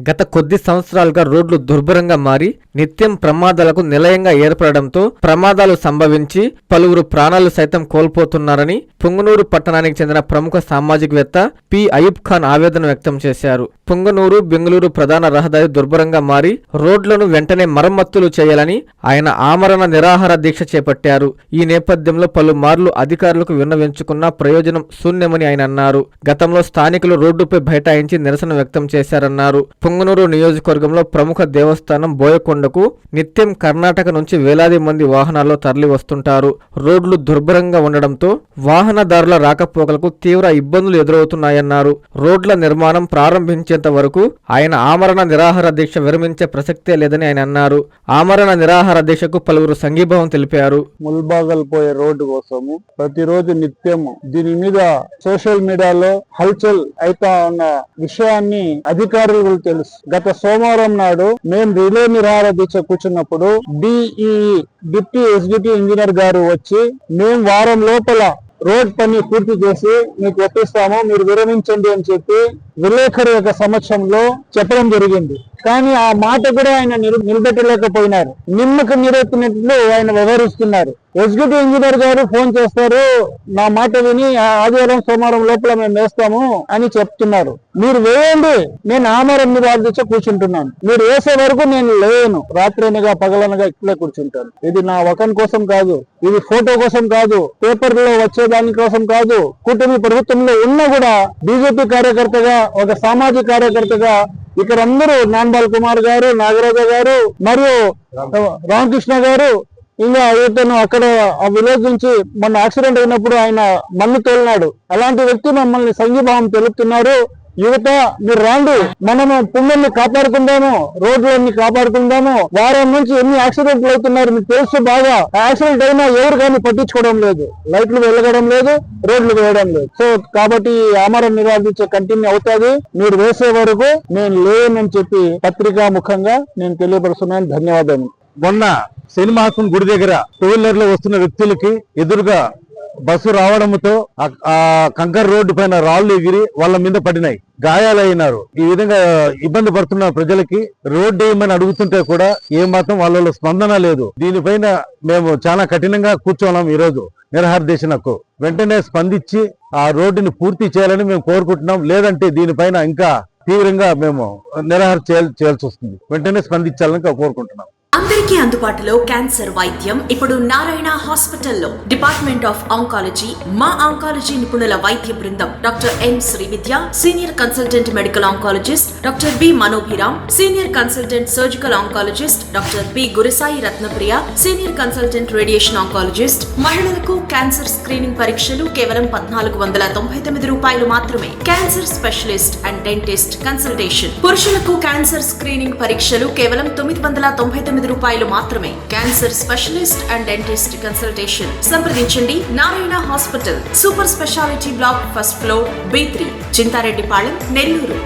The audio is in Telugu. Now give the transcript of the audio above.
గత కొద్ది సంవత్సరాలుగా రోడ్లు దుర్భరంగా మారి నిత్యం ప్రమాదాలకు నిలయంగా ఏర్పడడంతో ప్రమాదాలు సంభవించి పలువురు ప్రాణాలు సైతం కోల్పోతున్నారని పుంగనూరు పట్టణానికి చెందిన ప్రముఖ సామాజికవేత్త పి అయూబ్ ఖాన్ ఆవేదన వ్యక్తం చేశారు. పుంగనూరు బెంగళూరు ప్రధాన రహదారి దుర్భరంగా మారి రోడ్లను వెంటనే మరమ్మతులు చేయాలని ఆయన ఆమరణ నిరాహార దీక్ష చేపట్టారు. ఈ నేపథ్యంలో పలుమార్లు అధికారులకు విన్నవించుకున్న ప్రయోజనం శూన్యమని ఆయన అన్నారు. గతంలో స్థానికులు రోడ్డుపై బైఠాయించి నిరసన వ్యక్తం చేశారన్నారు. పుంగనూరు నియోజకవర్గంలో ప్రముఖ దేవస్థానం బోయకొండకు నిత్యం కర్ణాటక నుంచి వేలాది మంది వాహనాల్లో తరలి వస్తుంటారు. రోడ్లు దుర్భరంగా ఉండడంతో వాహనదారుల రాకపోకలకు తీవ్ర ఇబ్బందులు ఎదురవుతున్నాయన్నారు. రోడ్ల నిర్మాణం ప్రారంభించేంత వరకు ఆయన ఆమరణ నిరాహార దీక్ష విరమించే ప్రసక్తే లేదని ఆయన అన్నారు. ఆమరణ నిరాహార దీక్షకు పలువురు సంఘీభావం తెలిపారు. ముల్బాగల్ పోయే రోడ్డు కోసము ప్రతిరోజు నిత్యం దీని మీద సోషల్ మీడియాలో హల్చల్ అయితా ఉన్న విషయాన్ని అధికారులకు తెలుసు. గత సోమవారం నాడు మేము రిలే నిరాహార దీక్ష కూర్చున్నప్పుడు డిప్యూటీ ఎగ్జిక్యూటివ్ ఇంజనీర్ గారు వచ్చి మేము వారం లోపల రోడ్ పని పూర్తి చేసి మీకు ఒప్పిస్తాము, మీరు విరమించండి అని చెప్పి విలేకరు యొక్క సమక్షంలో చెప్పడం జరిగింది. కానీ ఆ మాట కూడా ఆయన నిలబెట్టలేకపోయినారు. నిమ్మకు నీరెత్తినట్లు ఆయన వ్యవహరిస్తున్నారు. ఎగ్జిక్యూటివ్ ఇంజనీర్ గారు ఫోన్ చేస్తారు, నా మాట విని ఆదివారం సోమవారం లోపల మేము వేస్తాము అని చెప్తున్నారు. మీరు వేయండి, నేను ఆమరణ నిరాహార దీక్ష కూర్చుంటున్నాను. మీరు వేసే వరకు నేను లేను, రాత్రినగా పగలనగా ఇట్లే కూర్చుంటాను. ఇది నా వకన్ కోసం కాదు, ఇది ఫోటో కోసం కాదు, పేపర్లో వచ్చే దాని కోసం కాదు. కూటమి ప్రభుత్వంలో ఉన్నా కూడా బీజేపీ కార్యకర్తగా, ఒక సామాజిక కార్యకర్తగా ఇక్కడ అందరూ నాన్బాల్ కుమార్ గారు, నాగరాజ గారు మరియు రామకృష్ణ గారు, ఇంకా ఇతను అక్కడ ఆ విలేజ్ నుంచి మొన్న యాక్సిడెంట్ అయినప్పుడు ఆయన మన్ను తోలినాడు. అలాంటి వ్యక్తి మమ్మల్ని సంఘీభావం తెలుపుతున్నారు. యువత మీరు రాండి, మనము పుంగల్ని కాపాడుకుందాము, రోడ్లన్నీ కాపాడుకుందాము. వారం నుంచి ఎన్ని యాక్సిడెంట్లు అవుతున్నారు మీకు తెలుసు బాగా. యాక్సిడెంట్ అయినా ఎవరు కానీ పట్టించుకోవడం లేదు, లైట్లు వెలగడం లేదు, రోడ్లు వేయడం లేదు. సో కాబట్టి ఆమరణ నిరాహార దీక్ష కంటిన్యూ అవుతుంది. మీరు వేసే వరకు నేను లేనని చెప్పి పత్రికా ముఖంగా నేను తెలియపరుస్తున్నాను. ధన్యవాదాలు. మొన్న శ్రీనివాసం గుడి దగ్గర టూ వీలర్ లో వస్తున్న వ్యక్తులకి ఎదురుగా బస్సు రావడంతో ఆ కంకర్ రోడ్డు పైన రాళ్లు ఎగిరి వాళ్ళ మీద పడినాయి, గాయాలైనారు. ఈ విధంగా ఇబ్బంది పడుతున్న ప్రజలకి రోడ్డు వేయమని అడుగుతుంటే కూడా ఏమాత్రం వాళ్ళ స్పందన లేదు. దీనిపైన మేము చాలా కఠినంగా కూర్చోన్నాం. ఈ రోజు నిరాహార దీక్షకు వెంటనే స్పందించి ఆ రోడ్డుని పూర్తి చేయాలని మేము కోరుకుంటున్నాం. లేదంటే దీనిపైన ఇంకా తీవ్రంగా మేము నిరాహార చేయాల్సి వస్తుంది. వెంటనే స్పందించాలని కోరుకుంటున్నాం. అందరికీ అందుబాటులో క్యాన్సర్ వైద్యం ఇప్పుడు నారాయణ హాస్పిటల్లో. డిపార్ట్మెంట్ ఆఫ్ ఆంకాలజీ, మా ఆంకాలజీ నిపుణుల వైద్య బృందం doctor M Srividya, senior consultant medical oncologist doctor B Manobhiram, senior consultant surgical oncologist doctor B Gurisai Ratnapriya, senior consultant radiation oncologist. మహిళలకు క్యాన్సర్ స్క్రీనింగ్ పరీక్షలు కేవలం 1499 రూపాయలు మాత్రమే. Cancer specialist and dentist consultation. పురుషులకు క్యాన్సర్ స్క్రీనింగ్ పరీక్షలు కేవలం 999 రూపాయలు మాత్రమే. Cancer specialist and dentist consultation సంప్రదించండి. Narayana hospital, super speciality block, first floor, B3, Chintareddypalem, Nellore.